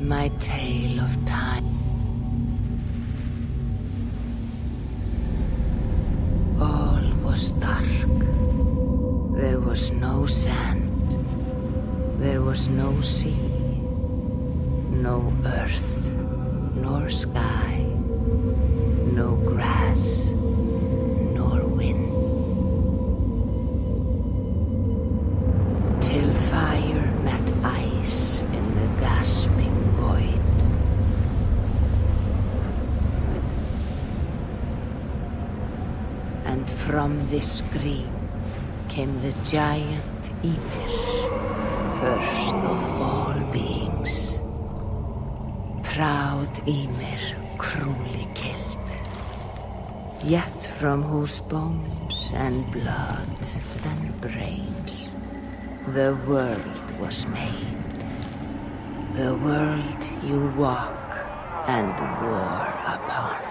my tale of time. All was dark. There was no sand. There was no sea. No earth, nor sky. No grass, nor wind. Till fire met ice in the gasping void. And from this scream came the giant Ymir, first of all beings. Proud Ymir, cruelly killed, yet from whose bones and blood and brains the world was made. The world you walk and war upon.